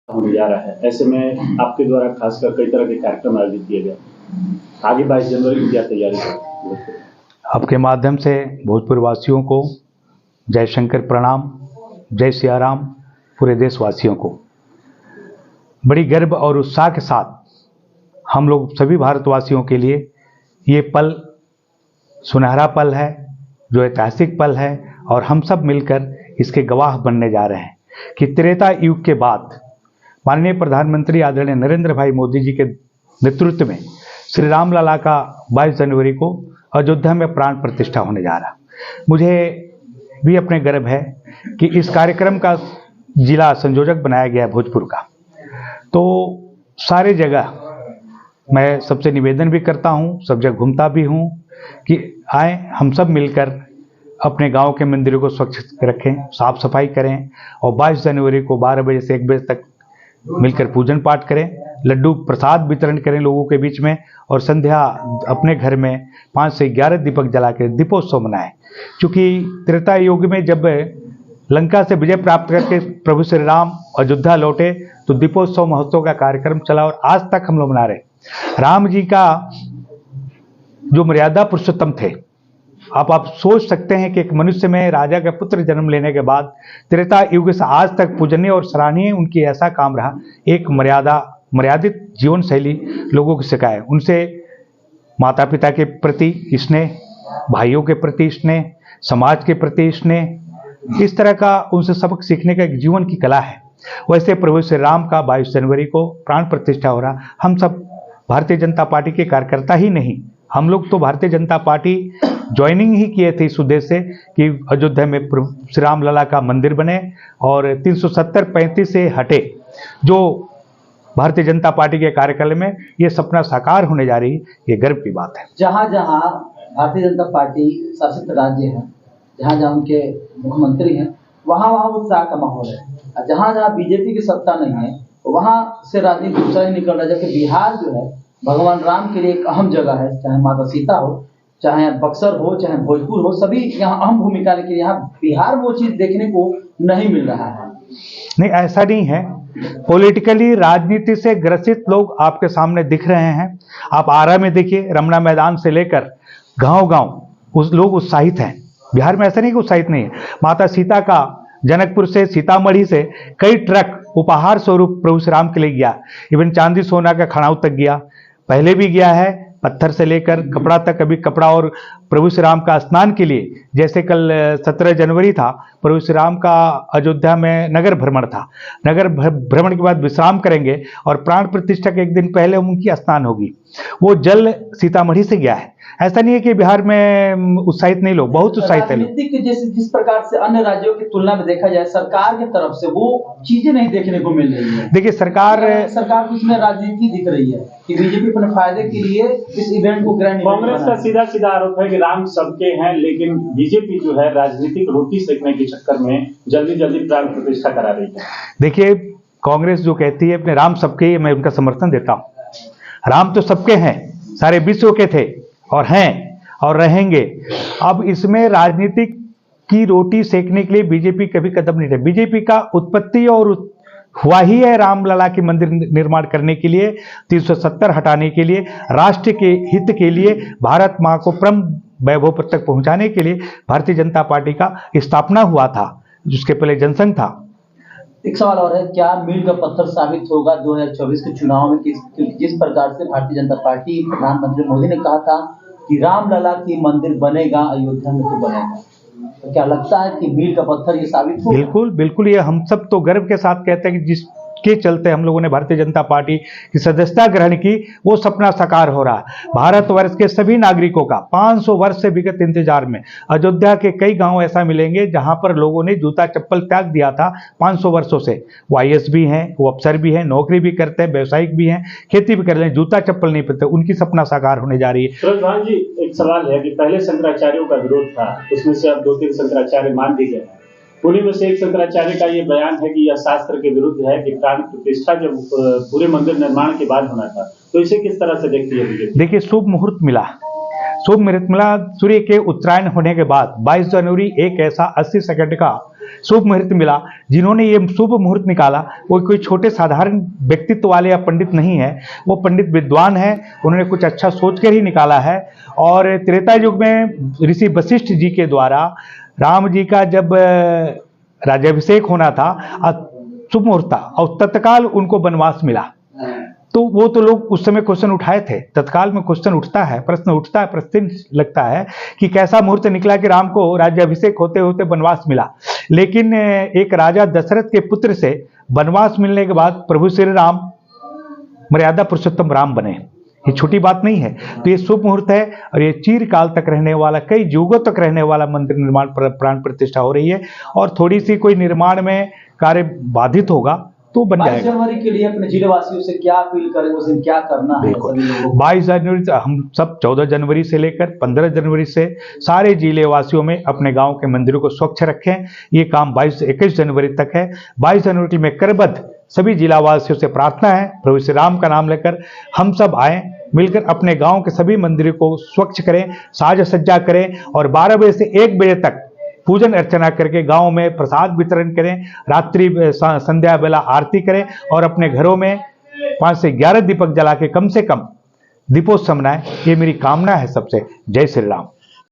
होने जा रहा है, ऐसे में आपके द्वारा खासकर कई तरह के कार्यक्रम आयोजित किए गए। आगे 22 जनवरी की क्या तैयारी है? आपके माध्यम से भोजपुर वासियों को जय शंकर प्रणाम, जय सियाराम, पूरे देशवासियों को बड़ी गर्व और उत्साह के साथ हम लोग सभी भारतवासियों के लिए ये पल सुनहरा पल है, जो ऐतिहासिक पल है, और हम सब मिलकर इसके गवाह बनने जा रहे हैं कि त्रेता युग के बाद माननीय प्रधानमंत्री आदरणीय नरेंद्र भाई मोदी जी के नेतृत्व में श्री राम लला का 22 जनवरी को अयोध्या में प्राण प्रतिष्ठा होने जा रहा। मुझे भी अपने गर्व है कि इस कार्यक्रम का जिला संयोजक बनाया गया है भोजपुर का। तो सारे जगह मैं सबसे निवेदन भी करता हूँ, सब जगह घूमता भी हूँ कि आए हम सब मिलकर अपने गांव के मंदिरों को स्वच्छ रखें, साफ सफाई करें और 22 जनवरी को 12 बजे से 1 बजे तक मिलकर पूजन पाठ करें, लड्डू प्रसाद वितरण करें लोगों के बीच में, और संध्या अपने घर में 5 से 11 दीपक जला के दीपोत्सव मनाएं। क्योंकि त्रेता युग में जब लंका से विजय प्राप्त करके प्रभु श्री राम अयोध्या लौटे तो दीपोत्सव महोत्सव का कार्यक्रम चला और आज तक हम लोग मना रहे। राम जी का जो मर्यादा पुरुषोत्तम थे, आप सोच सकते हैं कि एक मनुष्य में राजा का पुत्र जन्म लेने के बाद त्रेता युग से आज तक पूजनीय और सराहनीय उनकी ऐसा काम रहा, एक मर्यादित जीवन शैली लोगों को सिखाए। उनसे माता पिता के प्रति स्नेह, भाइयों के प्रति स्नेह, समाज के प्रति स्नेह, इस तरह का उनसे सबक सीखने का एक जीवन की कला है। वैसे प्रभु श्री राम का 22 जनवरी को प्राण प्रतिष्ठा हो रहा। हम सब भारतीय जनता पार्टी के कार्यकर्ता ही नहीं, हम लोग तो भारतीय जनता पार्टी ज्वाइनिंग ही किए थे इस उद्देश्य से कि अयोध्या में श्री राम लला का मंदिर बने और 370-35 से हटे जो भारतीय जनता पार्टी के कार्यकाल में ये सपना साकार होने जा रही, ये गर्व की बात है। जहाँ जहाँ भारतीय जनता पार्टी शासित राज्य है, जहाँ जहाँ उनके मुख्यमंत्री हैं, वहाँ वहाँ उत्साह का माहौल है। जहाँ जहाँ बीजेपी की सत्ता नहीं है वहाँ से राजनीतिक उत्साह ही निकल रहा है। जबकि बिहार जो है भगवान राम के लिए एक अहम जगह है, चाहे माता सीता हो, चाहे बक्सर हो, चाहे भोजपुर हो, सभी यहाँ अहम भूमिका, लेकिन यहाँ बिहार वो चीज देखने को नहीं मिल रहा है। नहीं, ऐसा नहीं है। पॉलिटिकली राजनीति से ग्रसित लोग आपके सामने दिख रहे हैं। आप आरा में देखिए, रमना मैदान से लेकर गांव-गांव उस लोग उत्साहित हैं। बिहार में ऐसा नहीं कि उत्साहित नहीं है। माता सीता का जनकपुर से, सीतामढ़ी से कई ट्रक उपहार स्वरूप प्रभु श्री राम के लिए गया। इवन चांदी सोना का खड़ाऊ तक गया, पहले भी गया है, पत्थर से लेकर कपड़ा तक। अभी कपड़ा और प्रभु श्री राम का स्नान के लिए, जैसे कल 17 जनवरी था, प्रभु श्री राम का अयोध्या में नगर भ्रमण था। नगर भ्रमण के बाद विश्राम करेंगे और प्राण प्रतिष्ठा के 1 दिन पहले उनकी स्नान होगी। वो जल सीतामढ़ी से गया है। ऐसा नहीं है कि बिहार में उत्साहित नहीं, लोग बहुत उत्साहित है। जिस प्रकार से अन्य राज्यों की तुलना में देखा जाए, सरकार की तरफ से वो चीजें नहीं देखने को मिल रही है। देखिए, सरकार को इसमें राजनीति दिख रही है कि बीजेपी अपने फायदे के लिए इस इवेंट को ग्रैंड। कांग्रेस का सीधा सीधा आरोप है कि राम सबके हैं, लेकिन बीजेपी जो है राजनीतिक रोटी सेकने के चक्कर में जल्दी जल्दी प्राण प्रतिष्ठा करा रही है। देखिए, कांग्रेस जो कहती है अपने राम सबके, मैं उनका समर्थन देता हूं। राम तो सबके हैं, सारे विश्व के थे और हैं और रहेंगे। अब इसमें राजनीतिक की रोटी सेकने के लिए बीजेपी कभी कदम नहीं रही। बीजेपी का उत्पत्ति और हुआ ही है रामलला के मंदिर निर्माण करने के लिए, 370 हटाने के लिए, राष्ट्र के हित के लिए, भारत मां को परम वैभव तक पहुंचाने के लिए भारतीय जनता पार्टी का स्थापना हुआ था, जिसके पहले जनसंघ था। एक सवाल और है, क्या मील का पत्थर साबित होगा 2024 के चुनाव में? जिस प्रकार से भारतीय जनता पार्टी, प्रधानमंत्री मोदी ने कहा था कि रामलला की मंदिर बनेगा अयोध्या में, तो बनेगा, तो क्या लगता है कि मील का पत्थर ये साबित होगा? बिल्कुल बिल्कुल, ये हम सब तो गर्व के साथ कहते हैं कि जिसके चलते हम लोगों ने भारतीय जनता पार्टी की सदस्यता ग्रहण की, वो सपना साकार हो रहा। भारतवर्ष के सभी नागरिकों का 500 वर्ष से विगत इंतजार में अयोध्या के कई गांव ऐसा मिलेंगे जहां पर लोगों ने जूता चप्पल त्याग दिया था 500 वर्षों से। वो IAS भी हैं, वो अफसर भी हैं, नौकरी भी करते हैं, व्यवसायिक भी हैं, खेती भी कर रहे हैं, जूता चप्पल नहीं पहनते, उनकी सपना साकार होने जा रही है। सूरज जी, एक सवाल है कि पहले शंकराचार्यों का विरोध था, उसमें से अब 2-3 शंकराचार्य मान भी गए हैं। उन्हीं में से एक शंकराचार्य का ये बयान है कि यह शास्त्र के विरुद्ध है कि प्राण प्रतिष्ठा जब पूरे मंदिर निर्माण के बाद होना था, तो इसे किस तरह से देखती है? देखिए, शुभ मुहूर्त मिला, शुभ मुहूर्त मिला। सूर्य के उत्तरायण होने के बाद 22 जनवरी एक ऐसा 80 सेकंड का शुभ मुहूर्त मिला। जिन्होंने ये शुभ मुहूर्त निकाला वो कोई छोटे साधारण व्यक्तित्व वाले या पंडित नहीं है, वो पंडित विद्वान है। उन्होंने कुछ अच्छा सोच कर ही निकाला है। और त्रेता युग में ऋषि वशिष्ठ जी के द्वारा राम जी का जब राज्याभिषेक होना था, शुभ मुहूर्त था और तत्काल उनको वनवास मिला। तो वो तो लोग उस समय क्वेश्चन उठाए थे, तत्काल में क्वेश्चन उठता है, प्रश्न उठता है, प्रश्न लगता है कि कैसा मुहूर्त निकला कि राम को राज्याभिषेक होते होते वनवास मिला। लेकिन एक राजा दशरथ के पुत्र से वनवास मिलने के बाद प्रभु श्री राम मर्यादा पुरुषोत्तम राम बने। ये छोटी बात नहीं है। तो ये शुभ मुहूर्त है और ये चिरकाल तक रहने वाला, कई युगों तक रहने वाला मंदिर निर्माण प्राण प्रतिष्ठा हो रही है। और थोड़ी सी कोई निर्माण में कार्य बाधित होगा तो बन 22 जाएगा। जनवरी के लिए अपने जिले वासियों से क्या अपील करें, उस दिन क्या करना है सभी लोगों को? 22 जनवरी से हम सब 14 जनवरी से लेकर 15 जनवरी से सारे जिले वासियों में अपने गांव के मंदिरों को स्वच्छ रखें। ये काम 22 से 21 जनवरी तक है। 22 जनवरी में करबद्ध सभी जिला वासियों से प्रार्थना है, प्रभु श्री राम का नाम लेकर हम सब आए, मिलकर अपने गांव के सभी मंदिरों को स्वच्छ करें, साज सज्जा करें और 12 बजे से 1 बजे तक पूजन अर्चना करके गांव में प्रसाद वितरण करें, रात्रि संध्या बेला आरती करें और अपने घरों में 5 से 11 दीपक जला के कम से कम दीपोत्सव मनाएं। ये मेरी कामना है सबसे। जय श्री राम।